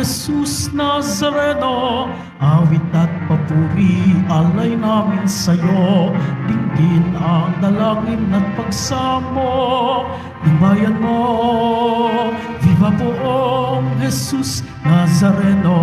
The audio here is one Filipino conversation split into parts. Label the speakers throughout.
Speaker 1: Jesus Nazareno, awit at papuri, alay namin sa'yo. Dinggin ang dalangin at pagsamo ng bayan mo. Viva poong Jesus Nazareno.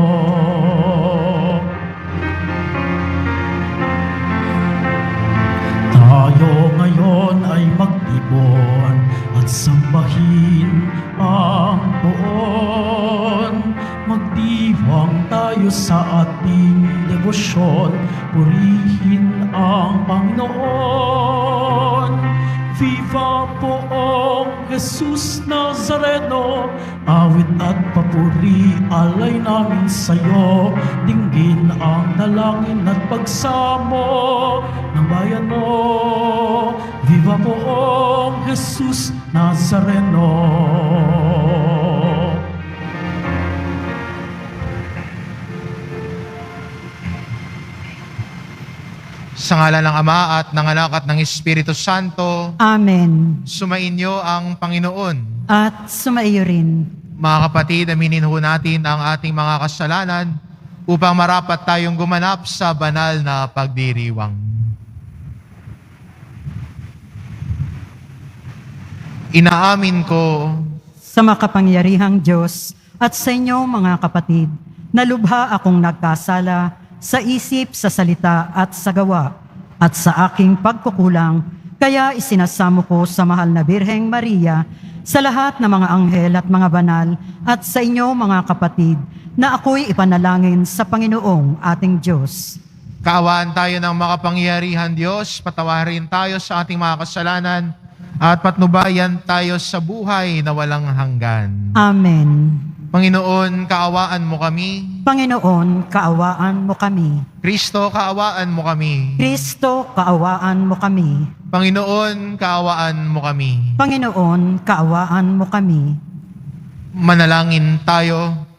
Speaker 1: Tayo ngayon ay mag-ibon at sambahin ang poon. Magdiwang tayo sa ating debosyon, purihin ang Panginoon. Viva poong Jesus Nazareno, awit at papuri, alay namin sa'yo. Dinggin ang dalangin at pagsamo ng bayan mo. Viva poong Jesus Nazareno.
Speaker 2: Sa ngalan ng Ama at ng Anak at ng Espiritu Santo.
Speaker 3: Amen.
Speaker 2: Sumainyo ang Panginoon.
Speaker 3: At sumaiyo rin.
Speaker 2: Mga kapatid, aminin ho natin ang ating mga kasalanan upang marapat tayong gumanap sa banal na pagdiriwang. Inaamin ko
Speaker 3: Sa makapangyarihang Diyos at sa inyo mga kapatid, na lubha akong nagkasala sa isip, sa salita at sa gawa, at sa aking pagkukulang, kaya isinasamo ko sa mahal na Birheng Maria, sa lahat ng mga anghel at mga banal, at sa inyo mga kapatid, na ako'y ipanalangin sa Panginoong ating Diyos.
Speaker 2: kaawaan tayo ng makapangyarihan Diyos, patawarin tayo sa ating mga kasalanan, at patnubayan tayo sa buhay na walang hanggan.
Speaker 3: Amen.
Speaker 2: Panginoon, kaawaan mo kami.
Speaker 3: Panginoon, kaawaan mo kami.
Speaker 2: Kristo, kaawaan mo kami.
Speaker 3: Kristo, kaawaan mo kami.
Speaker 2: Panginoon, kaawaan mo kami.
Speaker 3: Panginoon, kaawaan mo kami.
Speaker 2: Manalangin tayo.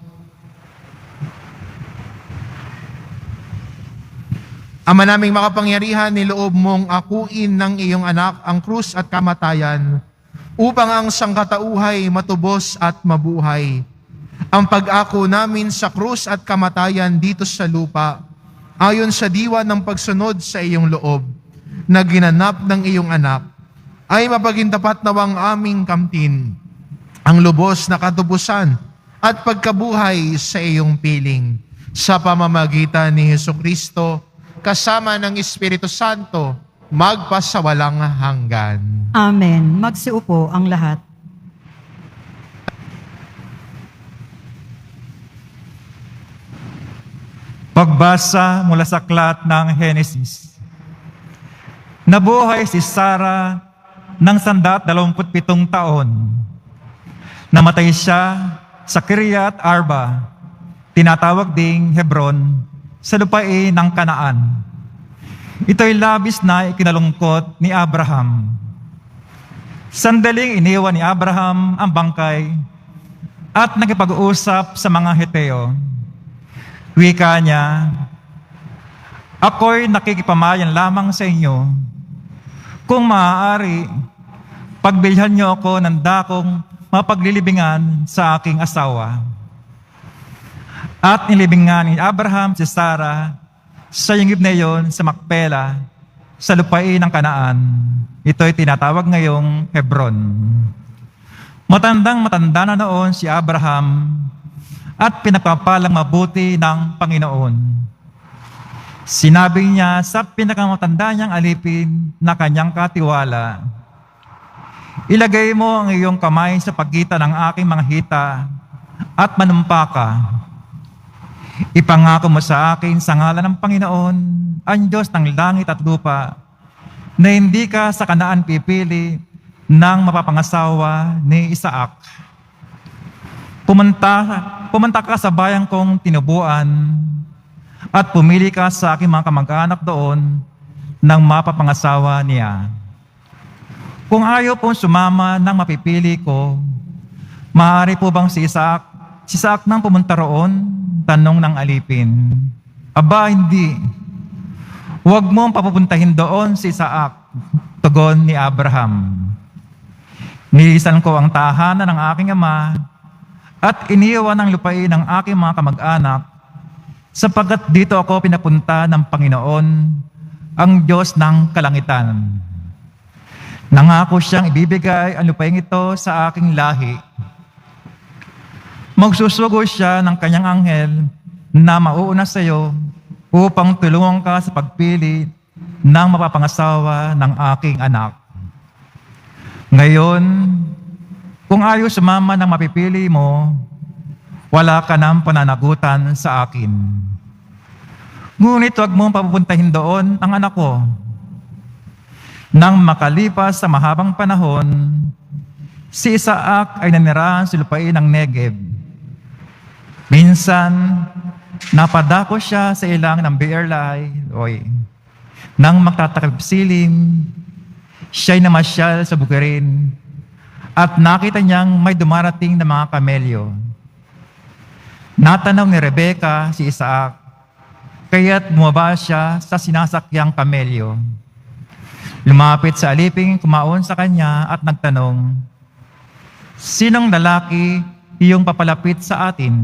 Speaker 2: Ama naming makapangyarihan, niloob mong akuin ng iyong anak ang krus at kamatayan upang ang sangkatauhay matubos at mabuhay. Ang pag-ako namin sa krus at kamatayan dito sa lupa, ayon sa diwa ng pagsunod sa iyong loob, na ginanap ng iyong anak, ay mapagintapat nawang aming kamtin, ang lubos na katubusan at pagkabuhay sa iyong piling. Sa pamamagitan ni Jesucristo, kasama ng Espiritu Santo, magpasawalang hanggan.
Speaker 3: Amen. Magsiupo ang lahat.
Speaker 4: Pagbasa mula sa aklat ng Henesis. Nabuhay si Sarah ng 127 taon. Namatay siya sa Kiryat Arba, tinatawag ding Hebron, sa lupain ng Kanaan. Ito'y labis na ikinalungkot ni Abraham. Sandaling iniwan ni Abraham ang bangkay at nakipag-uusap sa mga Heteo. Wika niya, ako'y nakikipamayan lamang sa inyo. Kung maaari, pagbilhan niyo ako ng dakong mapaglilibingan sa aking asawa. At nilibingan ni Abraham si Sarah sa yungib na iyon sa Makpela, sa lupain ng Kanaan. Ito'y tinatawag ngayong Hebron. Matandang-matanda na noon si Abraham at pinagpapalang mabuti ng Panginoon. Sinabi niya sa pinakamatanda niyang alipin na kanyang katiwala, ilagay mo ang iyong kamay sa pagitan ng aking mga hita at manumpa ka. Ipangako mo sa akin sa ngalan ng Panginoon, ang Diyos ng langit at lupa, na hindi ka sa Kanaan pipili ng mapapangasawa ni Isaac. Pumunta ka sa bayang kong tinubuan at pumili ka sa aking mga kamag-anak doon ng mapapangasawa niya. Kung ayaw pong sumama ng mapipili ko, maaari po bang si Isaac nang pumunta roon? Tanong ng alipin. Aba, hindi. Huwag mong papupuntahin doon si Isaac, tugon ni Abraham. Nilisan ko ang tahanan ng aking ama at iniwan ng lupain ng aking mga kamag-anak, sapagkat dito ako pinapunta ng Panginoon, ang Diyos ng kalangitan. Nangako siyang ibibigay ang lupain ito sa aking lahi. Magsusugo siya ng kanyang anghel na mauuna sa iyo upang tulungan ka sa pagpili ng mapapangasawa ng aking anak. Ngayon, kung ayaw sumama ng mapipili mo, wala ka ng pananagutan sa akin. Ngunit huwag mong papupuntahin doon ang anak ko. Nang makalipas sa mahabang panahon, si Isaac ay nanirahan sa lupain ng Negev. Minsan, napadako siya sa ilang ng Beer-Lahai, nang magtatakip silim, siya'y namasyal sa bukirin, at nakita niyang may dumarating na mga kamelyo. Natanaw ni Rebecca si Isaac, kaya't bumaba siya sa sinasakyang kamelyo. Lumapit sa aliping kumaon sa kanya at nagtanong, "Sinong lalaki iyong papalapit sa atin?"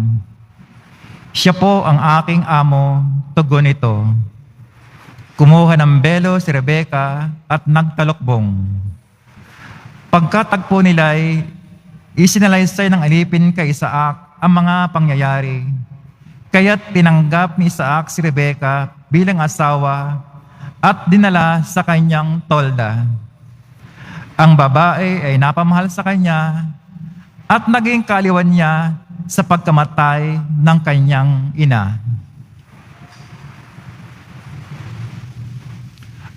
Speaker 4: "Siya po ang aking amo," tugon nito. Kumuha ng belo si Rebecca at nagtalokbong. Pagkatagpo nila'y isinalaysay ng alipin kay Isaac ang mga pangyayari. Kaya't tinanggap ni Isaac si Rebecca bilang asawa at dinala sa kanyang tolda. Ang babae ay napamahal sa kanya at naging kaaliwan niya sa pagkamatay ng kanyang ina.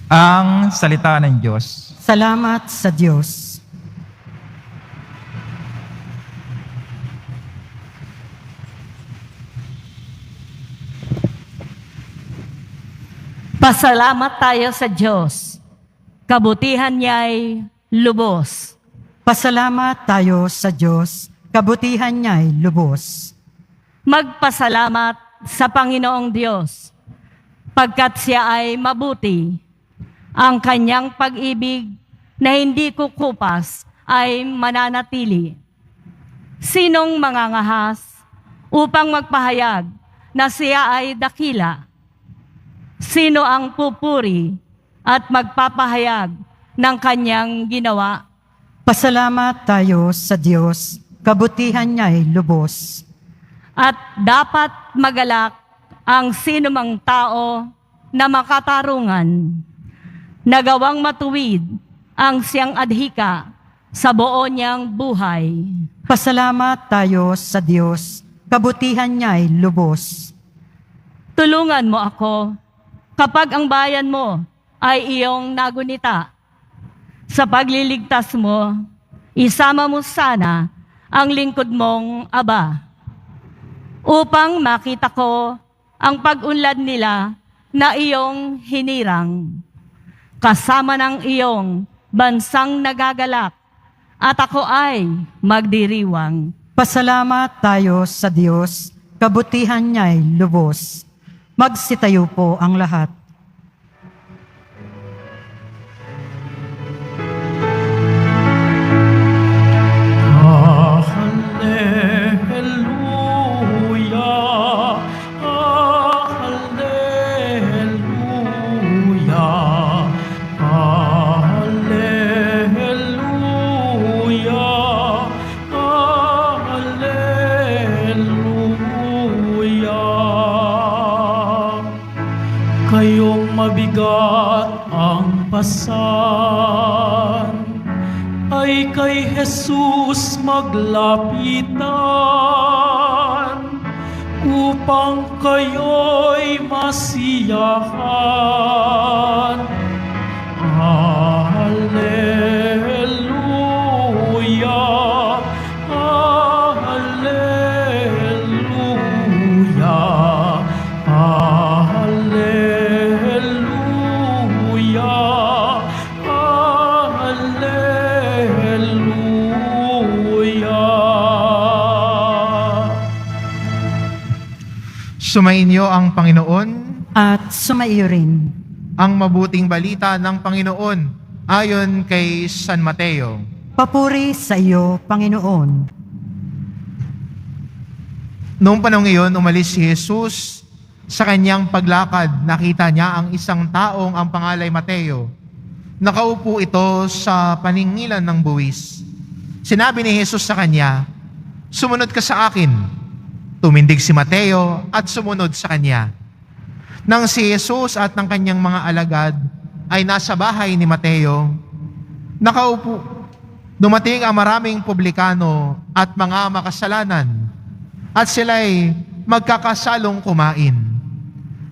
Speaker 4: Ang salita ng Diyos.
Speaker 3: Salamat sa Diyos.
Speaker 5: Pasalamat tayo sa Diyos. Kabutihan niya'y lubos.
Speaker 3: Pasalamat tayo sa Diyos. Kabutihan niya'y lubos.
Speaker 5: Magpasalamat sa Panginoong Diyos, pagkat siya ay mabuti. Ang kanyang pag-ibig na hindi kukupas ay mananatili. Sinong mangangahas upang magpahayag na siya ay dakila? Sino ang pupuri at magpapahayag ng kanyang ginawa?
Speaker 3: Pasalamat tayo sa Diyos. Kabutihan niya'y lubos.
Speaker 5: At dapat magalak ang sinumang tao na makatarungan, nagawang matuwid ang siyang adhika sa buo niyang buhay.
Speaker 3: Pasalamat tayo sa Diyos. Kabutihan niya'y lubos.
Speaker 5: Tulungan mo ako kapag ang bayan mo ay iyong nagunita. Sa pagliligtas mo, isama mo sana ang lingkod mong Aba, upang makita ko ang pag-unlad nila na iyong hinirang, kasama ng iyong bansang nagagalak, at ako ay magdiriwang.
Speaker 3: Pasalamat tayo sa Diyos. Kabutihan niya'y lubos. Magsitayo po ang lahat.
Speaker 1: Hallelujah, hallelujah, hallelujah, hallelujah. Kayong mabigat ang pasan, ay kay Jesus maglapitan, upang kayo'y masiyahan. Hallelujah, hallelujah, hallelujah, hallelujah.
Speaker 2: Sumainyo ang Panginoon,
Speaker 3: At sumaiyo rin.
Speaker 2: ang mabuting balita ng Panginoon ayon kay San Mateo.
Speaker 3: Papuri sa iyo, Panginoon.
Speaker 2: Noong panahon ngayon, umalis si Jesus. Sa kanyang paglakad, nakita niya ang isang taong ang pangalay Mateo. Nakaupo ito sa paningilan ng buwis. Sinabi ni Jesus sa kanya, "Sumunod ka sa akin." Tumindig si Mateo at sumunod sa kanya. Nang si Jesus at ng kanyang mga alagad ay nasa bahay ni Mateo, nakaupo, dumating ang maraming publikano at mga makasalanan at sila'y magkakasalong kumain.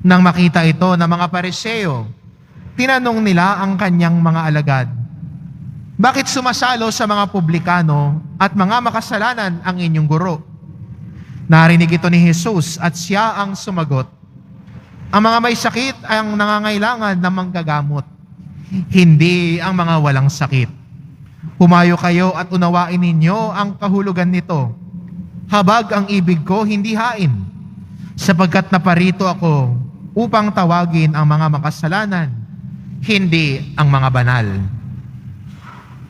Speaker 2: Nang makita ito ng mga Pariseo, tinanong nila ang kanyang mga alagad, "Bakit sumasalo sa mga publikano at mga makasalanan ang inyong guro?" Narinig ito ni Jesus at siya ang sumagot, "Ang mga may sakit ang nangangailangan ng manggagamot, hindi ang mga walang sakit. Humayo kayo at unawain ninyo ang kahulugan nito. Habag ang ibig ko, hindi hain, sapagkat naparito ako upang tawagin ang mga makasalanan, hindi ang mga banal."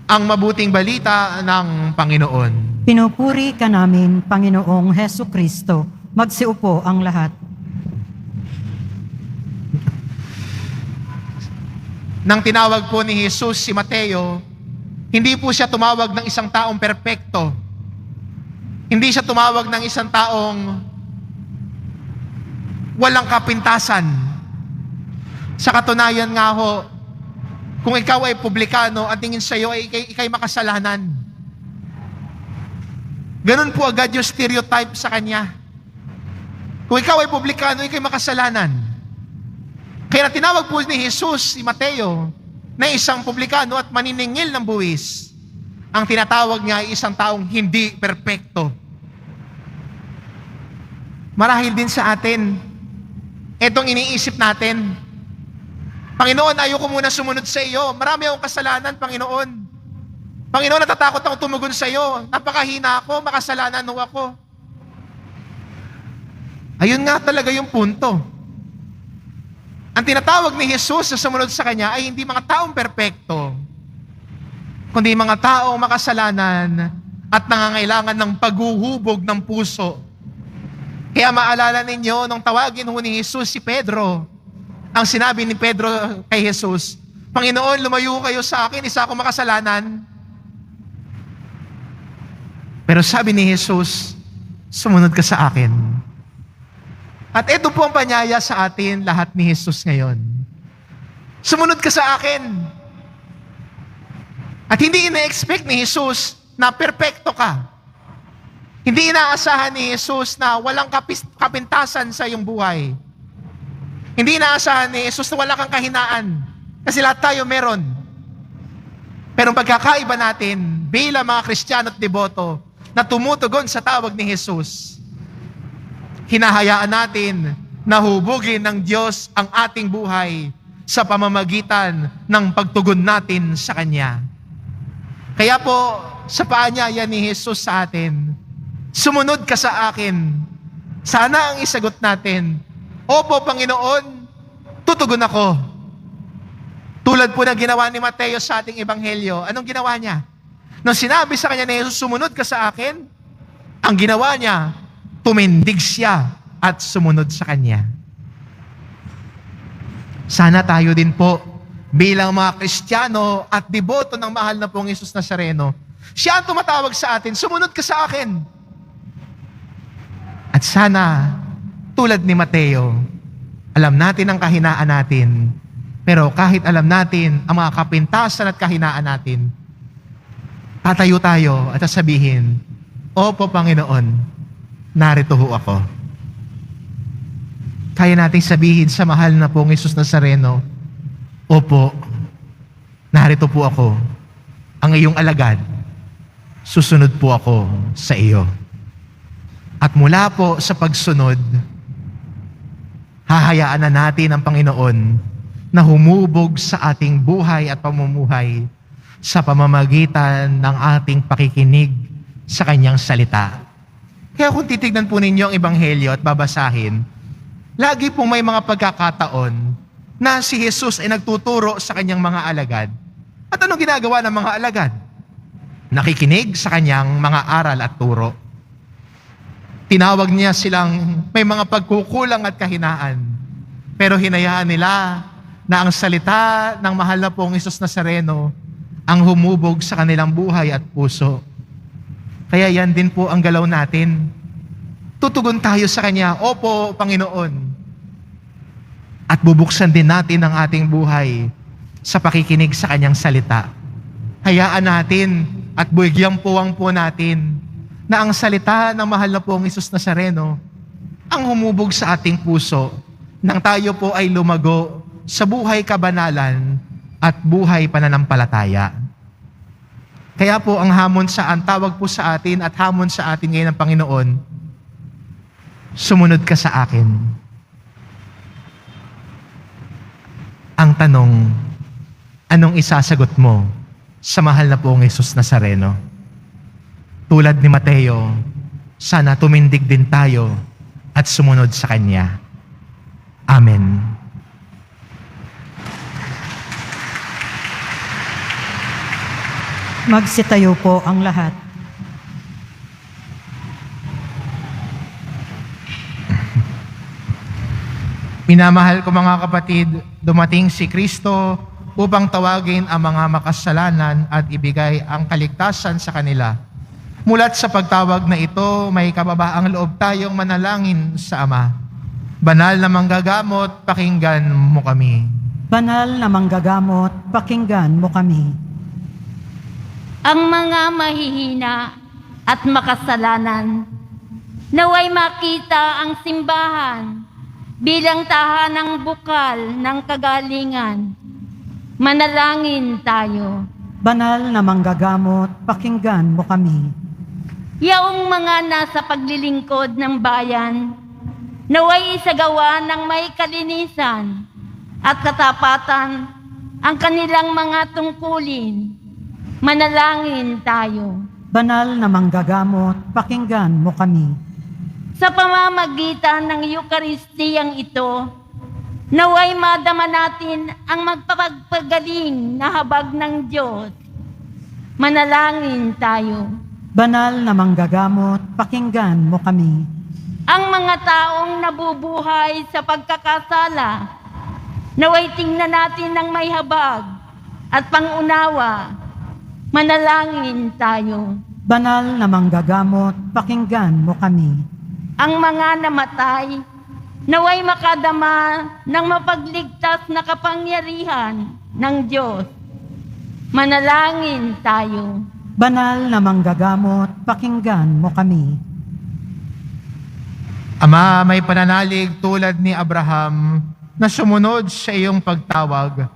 Speaker 2: Ang mabuting balita ng Panginoon.
Speaker 3: Pinupuri ka namin, Panginoong Hesu Kristo. Magsiupo ang lahat.
Speaker 2: Nang tinawag po ni Jesus si Mateo, hindi po siya tumawag ng isang taong perpekto. Hindi siya tumawag ng isang taong walang kapintasan. Sa katunayan nga ho, kung ikaw ay publikano, ang tingin sa iyo ay ikay makasalanan. Ganun po agad yung stereotype sa kanya. Kung ikaw ay publikano, ikay makasalanan. Kaya tinawag po ni Jesus si Mateo na isang publikano at maniningil ng buwis. Ang tinatawag niya ay isang taong hindi perpekto. Marahil din sa atin, etong iniisip natin, "Panginoon, ayoko muna sumunod sa iyo. Marami akong kasalanan, Panginoon. Panginoon, natatakot ako tumugon sa iyo. Napakahina ako, makasalanan ho ako." Ayun nga talaga yung punto. Ang tinatawag ni Jesus sa sumunod sa Kanya ay hindi mga taong perpekto, kundi mga taong makasalanan at nangangailangan ng paghuhubog ng puso. Kaya maalala ninyo, nung tawagin ho ni Jesus si Pedro, ang sinabi ni Pedro kay Jesus, "Panginoon, lumayo kayo sa akin, isa ako makasalanan." Pero sabi ni Jesus, "Sumunod ka sa akin." At ito po ang panyaya sa atin lahat ni Jesus ngayon. Sumunod ka sa akin. At hindi ina-expect ni Jesus na perpekto ka. Hindi inaasahan ni Jesus na walang kapintasan sa iyong buhay. Hindi inaasahan ni Jesus na wala kang kahinaan. Kasi lahat tayo meron. Pero ang pagkakaiba natin bilang mga Kristiyano at deboto na tumutugon sa tawag ni Jesus, hinahayaan natin na hubugin ng Diyos ang ating buhay sa pamamagitan ng pagtugon natin sa Kanya. Kaya po, sa paanyaya ni Jesus sa atin, "Sumunod ka sa akin." Sana ang isagot natin, "Opo, Panginoon, tutugon ako." Tulad po ng ginawa ni Mateo sa ating ebanghelyo. Anong ginawa niya? Nung sinabi sa kanya ni Jesus, "Sumunod ka sa akin," ang ginawa niya, tumindig siya at sumunod sa Kanya. Sana tayo din po, bilang mga Kristiyano at deboto ng mahal na pong Jesus Nazareno, siya ang tumatawag sa atin, "Sumunod ka sa akin." At sana, tulad ni Mateo, alam natin ang kahinaan natin, pero kahit alam natin ang mga kapintasan at kahinaan natin, tatayo tayo at sasabihin, "Opo, Panginoon, narito ho ako." Kaya nating sabihin sa mahal na pong Jesus Nazareno, "Opo, narito po ako, ang iyong alagad, susunod po ako sa iyo." At mula po sa pagsunod, hahayaan na natin ang Panginoon na humubog sa ating buhay at pamumuhay sa pamamagitan ng ating pakikinig sa Kanyang salita. Kaya kung titignan po ninyo ang Ebanghelyo at babasahin, lagi pong may mga pagkakataon na si Jesus ay nagtuturo sa Kanyang mga alagad. At anong ginagawa ng mga alagad? Nakikinig sa Kanyang mga aral at turo. Tinawag niya silang may mga pagkukulang at kahinaan. Pero hinayaan nila na ang salita ng mahal na pong Hesus Nazareno ang humubog sa kanilang buhay at puso. Kaya yan din po ang galaw natin. Tutugon tayo sa Kanya, Opo, Panginoon. At bubuksan din natin ang ating buhay sa pakikinig sa Kanyang salita. Hayaan natin at buigyang puwang po natin na ang salita ng mahal na pong Hesus Nazareno ang humubog sa ating puso nang tayo po ay lumago sa buhay kabanalan at buhay pananampalataya. Kaya po ang tawag po sa atin at hamon sa atin ngayon ng Panginoon, sumunod ka sa akin. Ang tanong, anong isasagot mo sa mahal na pong Hesus Nazareno? Tulad ni Mateo, sana tumindig din tayo at sumunod sa Kanya. Amen.
Speaker 3: Magsitayo po ang lahat.
Speaker 2: Minamahal ko mga kapatid, dumating si Kristo upang tawagin ang mga makasalanan at ibigay ang kaligtasan sa kanila. Mulat sa pagtawag na ito, may kababaang loob tayong manalangin sa Ama. Banal na manggagamot, pakinggan mo kami.
Speaker 3: Banal na manggagamot, pakinggan mo kami.
Speaker 6: Ang mga mahihina at makasalanan, naway makita ang simbahan bilang tahanang bukal ng kagalingan. Manalangin tayo.
Speaker 3: Banal na manggagamot, pakinggan mo kami.
Speaker 6: Yaong mga nasa paglilingkod ng bayan, naway isagawa ng may kalinisan at katapatan ang kanilang mga tungkulin. Manalangin tayo.
Speaker 3: Banal na manggagamot, pakinggan mo kami.
Speaker 6: Sa pamamagitan ng Eukaristiyang ito, naway madama natin ang magpapagpagaling na habag ng Diyos. Manalangin tayo.
Speaker 3: Banal na manggagamot, pakinggan mo kami.
Speaker 6: Ang mga taong nabubuhay sa pagkakasala, naway tingnan natin ng may habag at pangunawa. Manalangin tayo.
Speaker 3: Banal na manggagamot, pakinggan mo kami.
Speaker 6: Ang mga namatay, naway makadama ng mapagligtas na kapangyarihan ng Diyos. Manalangin tayo.
Speaker 3: Banal na manggagamot, pakinggan mo kami.
Speaker 2: Ama, may pananalig tulad ni Abraham na sumunod sa iyong pagtawag.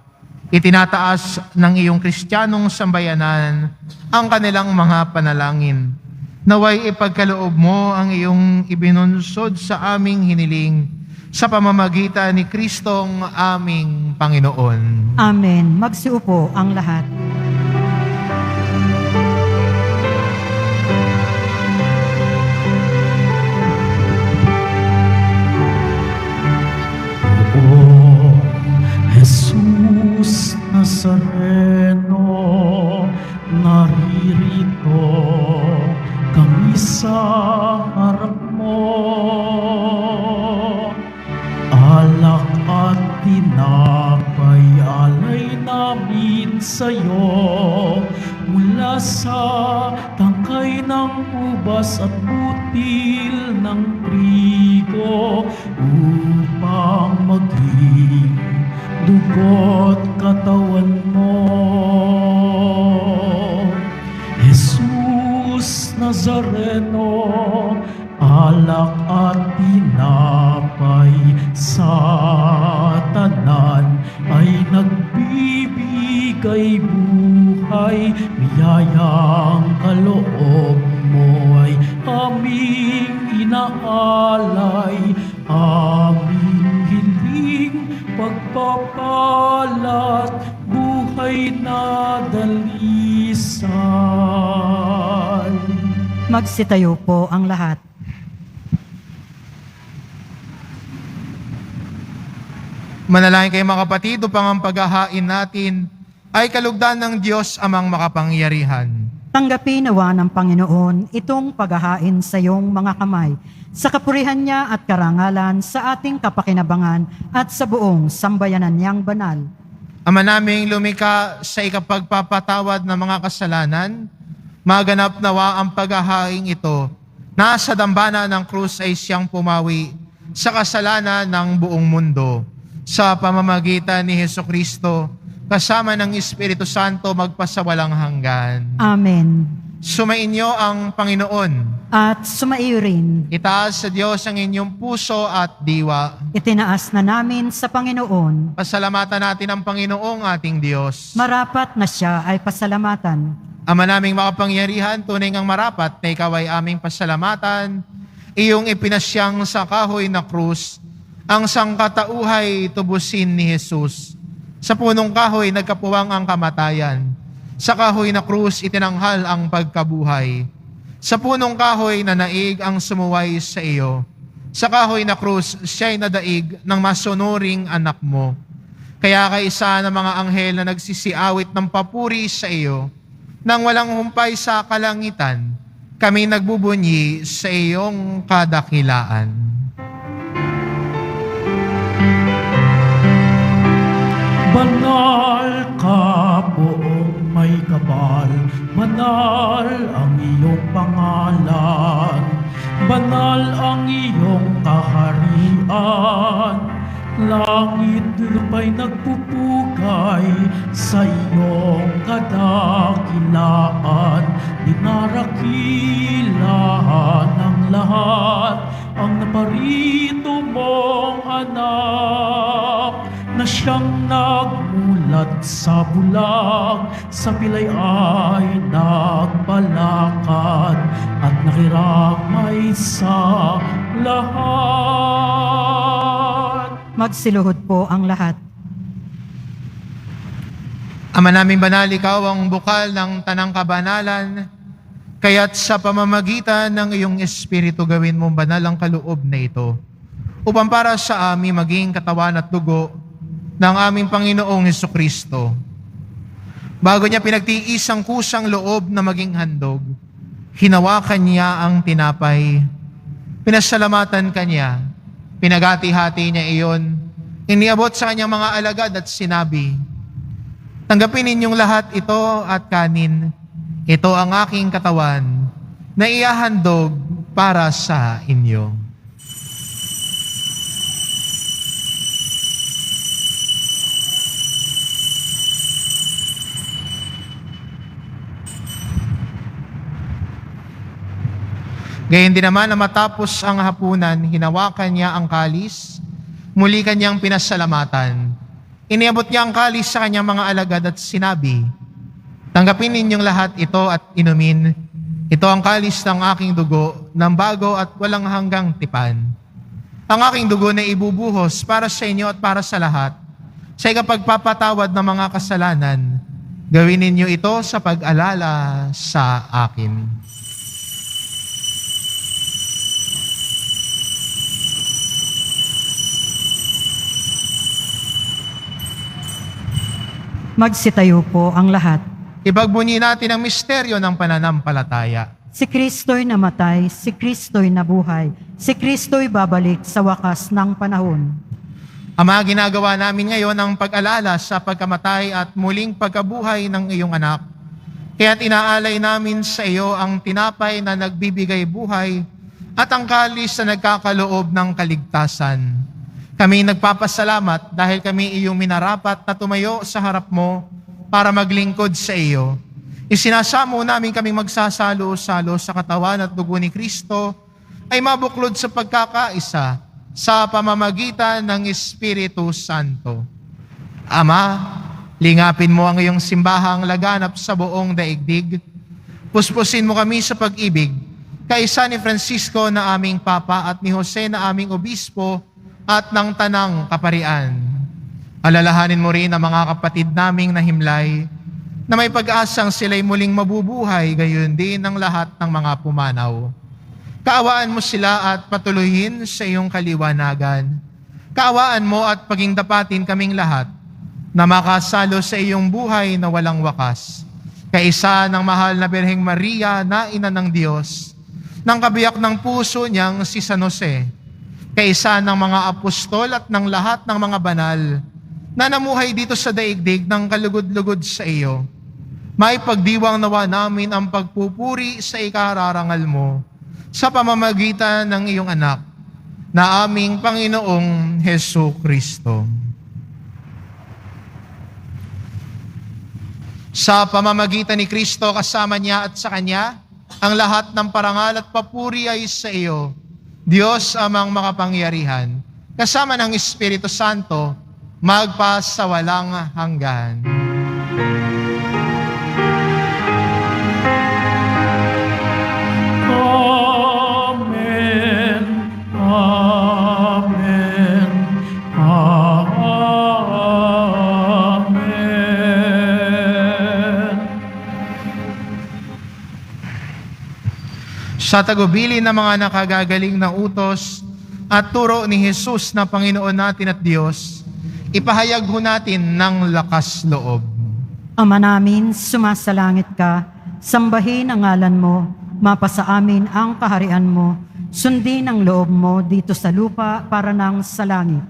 Speaker 2: Itinataas ng iyong Kristiyanong sambayanan ang kanilang mga panalangin. Naway ipagkaloob mo ang iyong ibinunsod sa aming hiniling sa pamamagitan ni Kristong aming Panginoon.
Speaker 3: Amen. Magsiupo ang lahat.
Speaker 1: O Jesus Nazareno, naririto kami sa harap mo. Alak at tinapay alay namin sa'yo, mula sa tangkay ng ubas at butil ng trigo, upang maging dugo't katawan mo. Jesus Nazareno, alak at tinapay sa tanan ay nagbibigay buhay. Biyayang kaloob mo ay aming inaalay, aming hiling pagpapalat, buhay na dalisan.
Speaker 3: Magsitayo po ang lahat.
Speaker 2: Manalangin kayo mga kapatid upang ang paghahain natin ay kalugdan ng Diyos amang makapangyarihan.
Speaker 3: Tanggapin nawa ng Panginoon itong paghahain sa iyong mga kamay, sa kapurihan niya at karangalan sa ating kapakinabangan at sa buong sambayanan niyang banal.
Speaker 2: Ama naming lumikha sa ikapagpapatawad ng mga kasalanan, maganap nawa ang paghahaing ito na sa dambana ng krus ay siyang pumawi sa kasalanan ng buong mundo. Sa pamamagitan ni Hesukristo, kasama ng Espiritu Santo magpasawalang hanggan.
Speaker 3: Amen.
Speaker 2: Sumainyo ang Panginoon.
Speaker 3: At sumaiyo rin,
Speaker 2: Itaas sa Diyos ang inyong puso at diwa.
Speaker 3: itinaas na namin sa Panginoon.
Speaker 2: Pasalamatan natin ang Panginoong ating Diyos.
Speaker 3: Marapat na siya ay pasalamatan.
Speaker 2: Ama naming makapangyarihan, tunay ngang marapat na ikaw ay aming pasalamatan. Iyong ipinasyang sa kahoy na krus, ang sangkatauhay tubusin ni Jesus. Sa punong kahoy nagkapuwang ang kamatayan. Sa kahoy na krus itinanghal ang pagkabuhay. Sa punong kahoy na naig ang sumuway sa iyo. Sa kahoy na krus siya'y nadaig ng masunuring anak mo. Kaya kaisa ng mga anghel na nagsisiawit ng papuri sa iyo, nang walang humpay sa kalangitan, kami nagbubunyi sa iyong kadakilaan.
Speaker 1: Banal ka poong may kapal, banal ang iyong pangalan, banal ang iyong kaharian. Langit lupa'y nagpupugay sa iyong kadakilaan. Dinarakilahan ng lahat ang naparito mong anak, na siyang nagmulat sa bulag, sa pilay ay nagbalakad at nakiramay sa lahat.
Speaker 3: Magsiluhod po ang lahat.
Speaker 2: Ama naming banal, ikaw ang bukal ng tanang kabanalan, kaya't sa pamamagitan ng iyong Espiritu gawin mong banal ang kaloob na ito, upang para sa amin maging katawan at dugo ng aming Panginoong Hesukristo. Bago niya pinagtiis ang kusang loob na maging handog, hinawakan niya ang tinapay, pinasalamatan kanya, pinagati-hati niya iyon, iniabot sa kanyang mga alagad at sinabi, tanggapin ninyong lahat ito at kanin, ito ang aking katawan na ihahandog para sa inyo. Gayon din naman na matapos ang hapunan, hinawakan niya ang kalis, muli kanyang pinasalamatan. Iniabot niya ang kalis sa kanyang mga alagad at sinabi, tanggapin ninyong lahat ito at inumin. Ito ang kalis ng aking dugo, ng bago at walang hanggang tipan. Ang aking dugo na ibubuhos para sa inyo at para sa lahat, sa ikapagpapatawad ng mga kasalanan. Gawin ninyo ito sa pag-alala sa akin.
Speaker 3: Magsitayo po ang lahat.
Speaker 2: Ipagbunyi natin ang misteryo ng pananampalataya.
Speaker 3: Si Kristo'y namatay, si Kristo'y nabuhay, si Kristo'y babalik sa wakas ng panahon.
Speaker 2: Ama, ginagawa namin ngayon ang pag-alala sa pagkamatay at muling pagkabuhay ng iyong anak. Kaya't inaalay namin sa iyo ang tinapay na nagbibigay buhay at ang kalis na nagkakaloob ng kaligtasan. Kami nagpapasalamat dahil kami iyong minarapat na tumayo sa harap mo para maglingkod sa iyo. Isinasamo namin kaming magsasalo-salo sa katawan at dugo ni Kristo ay mabuklod sa pagkakaisa sa pamamagitan ng Espiritu Santo. Ama, lingapin mo ang iyong simbahang laganap sa buong daigdig. Puspusin mo kami sa pag-ibig, kaisa ni Francisco na aming Papa at ni Jose na aming Obispo at ng Tanang Kaparian. Alalahanin mo rin ang mga kapatid naming nahimlay na may pag-asang sila'y muling mabubuhay, gayon din ang lahat ng mga pumanaw. Kaawaan mo sila at patuloyin sa iyong kaliwanagan. Kaawaan mo at pagingdapatin kaming lahat na makasalo sa iyong buhay na walang wakas. kaisa ng mahal na Birheng Maria na ina ng Diyos, ng kabiyak ng puso niyang si San Jose, kaisa ng mga apostol at ng lahat ng mga banal na namuhay dito sa daigdig ng kalugod-lugod sa iyo, maipagdiwang nawa namin ang pagpupuri sa ikararangal mo sa pamamagitan ng iyong anak na aming Panginoong Hesu Kristo. Sa pamamagitan ni Kristo, kasama niya at sa Kanya, ang lahat ng parangal at papuri ay sa iyo, Diyos amang makapangyarihan, kasama ng Espiritu Santo, magpasawalang hanggan.
Speaker 1: Amen. Amen. Amen.
Speaker 2: Sa tagubilin ng mga nakagagaling na utos at turo ni Jesus na Panginoon natin at Diyos, ipahayag ho natin ng lakas loob.
Speaker 3: Ama namin, sumasalangit ka, sambahin ang ngalan mo, mapasa amin ang kaharian mo, sundin ang loob mo dito sa lupa para nang sa langit.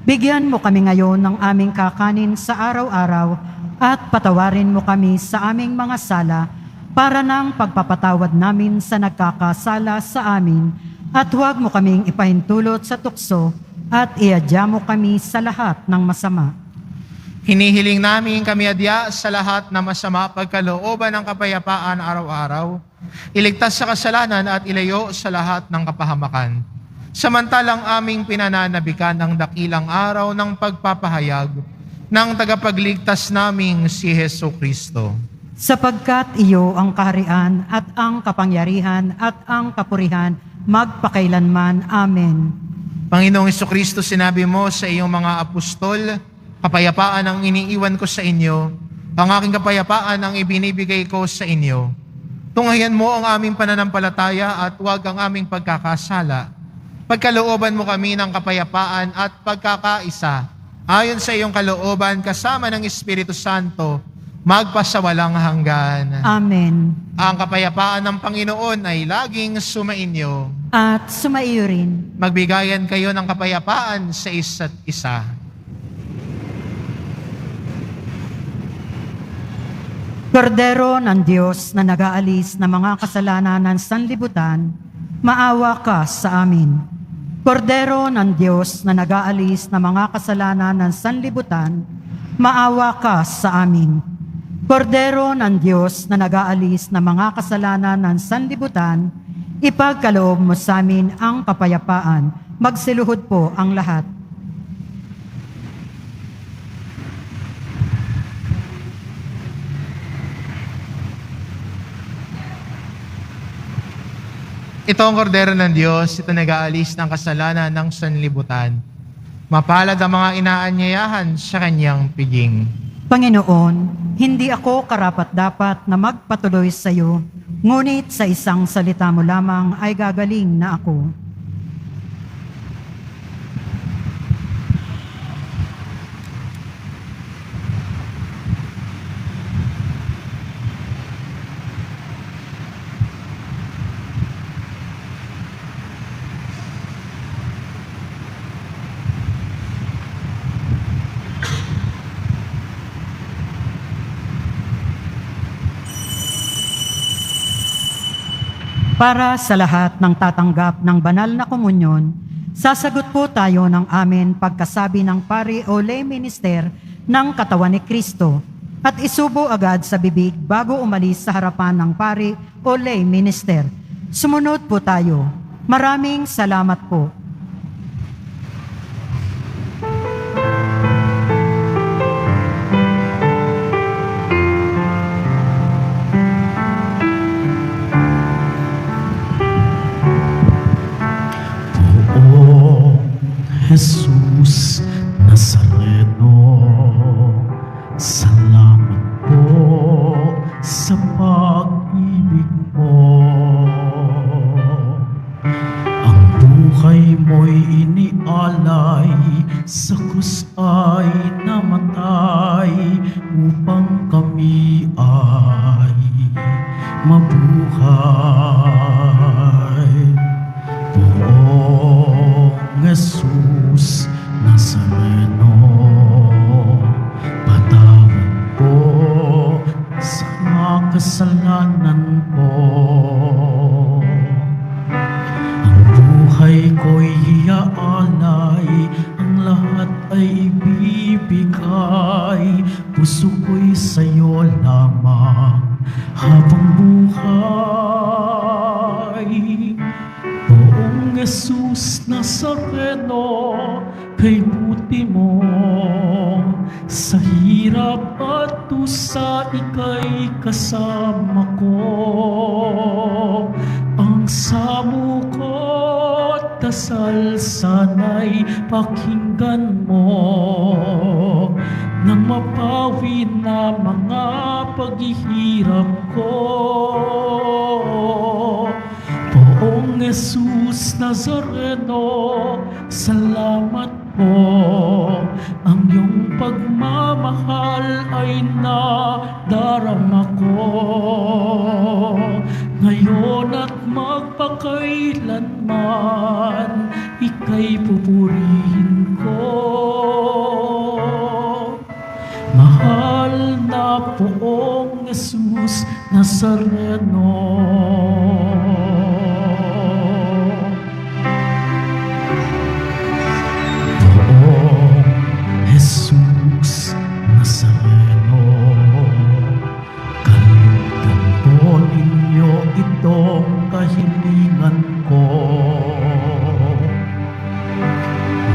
Speaker 3: Bigyan mo kami ngayon ng aming kakanin sa araw-araw at patawarin mo kami sa aming mga sala para nang pagpapatawad namin sa nagkakasala sa amin at huwag mo kaming ipahintulot sa tukso at iadya mo kami sa lahat ng masama.
Speaker 2: Hinihiling namin kami adya sa lahat na masama pagkalooban ng kapayapaan araw-araw, iligtas sa kasalanan at ilayo sa lahat ng kapahamakan. Samantalang aming pinananabikan ang dakilang araw ng pagpapahayag ng tagapagligtas naming si Hesu Kristo.
Speaker 3: Sapagkat iyo ang kaharian at ang kapangyarihan at ang kapurihan magpakailanman. Amen.
Speaker 2: Panginoong Jesucristo, sinabi mo sa iyong mga apostol, kapayapaan ang iniiwan ko sa inyo, ang aking kapayapaan ang ibinibigay ko sa inyo. Tunghayan mo ang aming pananampalataya at huwag ang aming pagkakasala. Pagkalooban mo kami ng kapayapaan at pagkakaisa, ayon sa iyong kalooban kasama ng Espiritu Santo, magpasawalang hanggan.
Speaker 3: Amen.
Speaker 2: Ang kapayapaan ng Panginoon ay laging sumainyo.
Speaker 3: At sumaiyo rin.
Speaker 2: Magbigayan kayo ng kapayapaan sa isa't isa.
Speaker 3: Kordero ng Diyos na nag-aalis ng mga kasalanan ng sanlibutan, maawa ka sa amin. Kordero ng Diyos na nag-aalis ng mga kasalanan ng sanlibutan, maawa ka sa amin. Kordero ng Diyos na nag-aalis ng mga kasalanan ng sanlibutan, ipagkaloob mo sa amin ang kapayapaan. Magsiluhod po ang lahat.
Speaker 2: Ito ang kordero ng Diyos, ito nag-aalis ng kasalanan ng sanlibutan. Mapalad ang mga inaanyayahan sa kanyang piging.
Speaker 3: Panginoon, hindi ako karapat-dapat na magpatuloy sa iyo, ngunit sa isang salita mo lamang ay gagaling na ako. Para sa lahat ng tatanggap ng banal na komunyon, sasagot po tayo ng amen pagkasabi ng pari o lay minister ng katawan ni Kristo at isubo agad sa bibig bago umalis sa harapan ng pari o lay minister. Sumunod po tayo. Maraming salamat po.
Speaker 1: Jesus Nazareno, salamat po sa pag-ibig mo. Ang buhay mo'y inialay, sa krus ay namatay, upang kami ay ko'y iaalay, ang lahat ay ibibigay. Puso ko'y sa'yo lamang habang buhay. Poong Jesus Nazareno, kay buti mo sa hirap at tusa, ika'y kasama ko. Ang samo ko't dasal sana'y pakinggan mo, nang mapawi na mga paghihirap ko. Poong Jesus Nazareno, salamat po. Ang iyong pagmamahal ay nadarama ko, ngayon at magpakailanman, ika'y pupurihin ko. Mahal na Poong Jesus Nazareno, Poong Jesus Nazareno, kalugdan po ninyo itong kahilingan ko.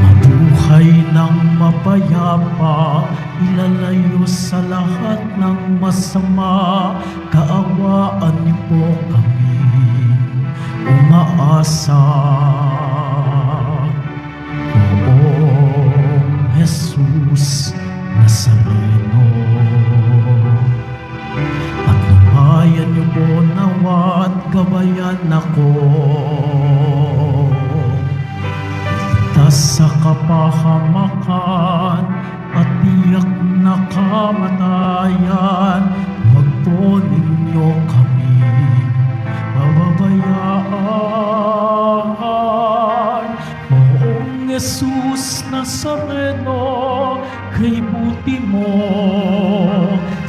Speaker 1: Mabuhay ng mapayapa, ilalayo sa lahat ng masama. Kaawaan niyo po kami umaasa. Poong Jesus Nazareno, at lumayan niyo po nawa't gabayan ako. Ligtas sa kapahamakan at tiyak na kamatayan, huwag po ninyo kami pababayaan. Poong Jesus Nazareno, kay buti mo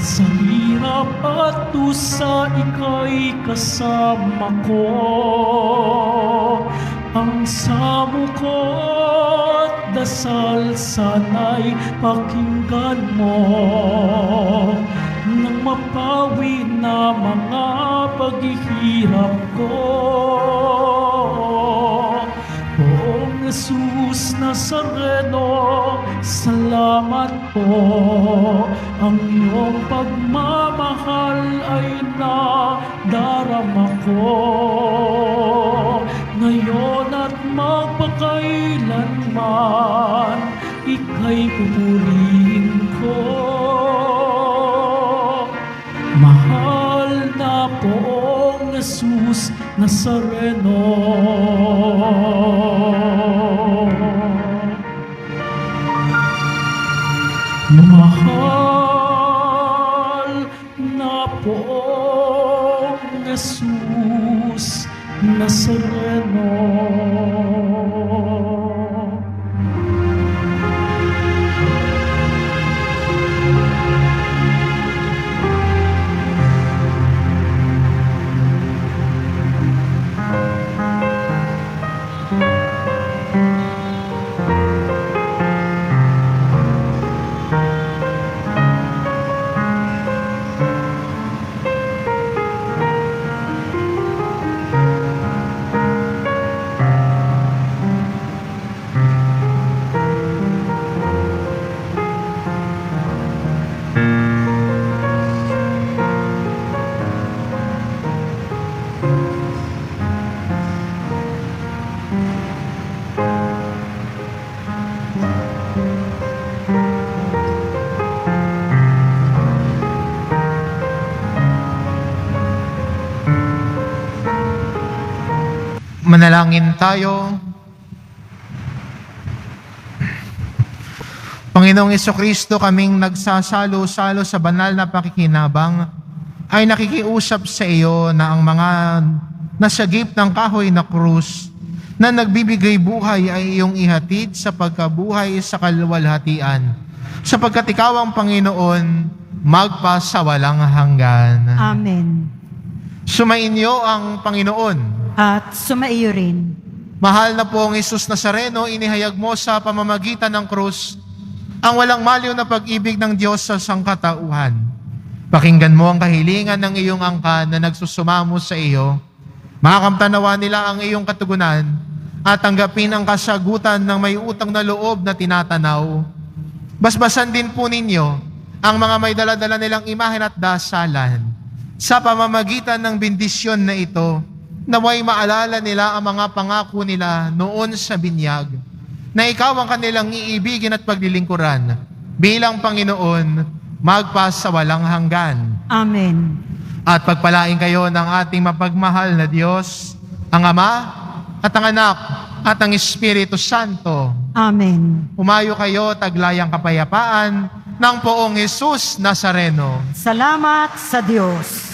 Speaker 1: sa hirap at tusa, ika'y kasama ko. Ang samo ko't dasal sana'y pakinggan mo, nang mapawi na mga paghihirap ko. Poong Jesus Nazareno, salamat po. Ang iyong pagmamahal ay nadarama ko, ngayon at magpakailanman, ika'y pupurihin ko. Mahal na Poong Jesus Nazareno, mahal na Poong Jesus Nazareno.
Speaker 2: Manalangin tayo. Panginoong Jesucristo, kaming nagsasalo-salo sa banal na pakikinabang, ay nakikiusap sa iyo na ang mga nasagip ng kahoy na krus na nagbibigay buhay ay iyong ihatid sa pagkabuhay sa kaluwalhatian, sapagkat ikaw ang Panginoon magpasawalang hanggan.
Speaker 3: Amen.
Speaker 2: Sumainyo ang Panginoon.
Speaker 3: At sumaiyo rin.
Speaker 2: Mahal na pong Jesus Nazareno, inihayag mo sa pamamagitan ng krus ang walang maliw na pag-ibig ng Diyos sa sangkatauhan. Pakinggan mo ang kahilingan ng iyong angkan na nagsusumamo sa iyo. Makakamtanawa nila ang iyong katugunan at tanggapin ang kasagutan ng may utang na loob na tinatanaw. Basbasan din po ninyo ang mga may daladala nilang imahen at dasalan. Sa pamamagitan ng bendisyon na ito, naway maalala nila ang mga pangako nila noon sa binyag, na ikaw ang kanilang iibigin at paglilingkuran bilang Panginoon, magpas sa walang hanggan.
Speaker 3: Amen.
Speaker 2: At pagpalain kayo ng ating mapagmahal na Diyos, ang Ama at ang Anak at ang Espiritu Santo.
Speaker 3: Amen.
Speaker 2: Umayo kayo, taglayang kapayapaan ng poong Jesus Nazareno.
Speaker 3: Salamat sa Diyos.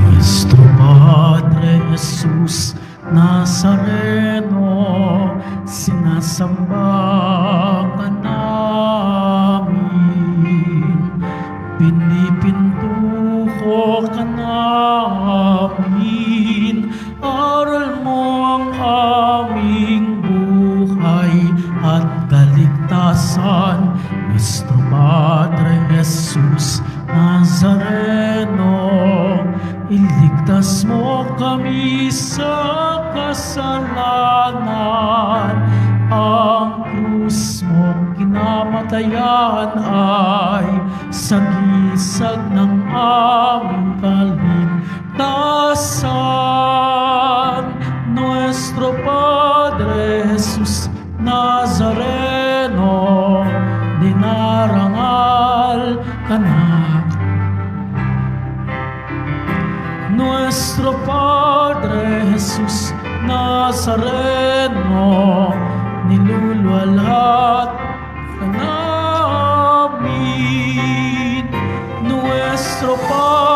Speaker 1: Nuestro Padre Jesus Nazareno, sinasamba ka namin, pinipintuko ka namin, aral mo ang aming buhay at kaligtasan. Nuestro Padre Jesus Nazareno, iligtas mo kami sa kasalanan. Ang krus mong kinamatayan ay sagisag ng aming kaligtasan. Nuestro Padre Jesus Nazareno, dinarangal ka na. Nuestro Padre Jesus Nazareno, niluluwalat ka namin. Nuestro Padre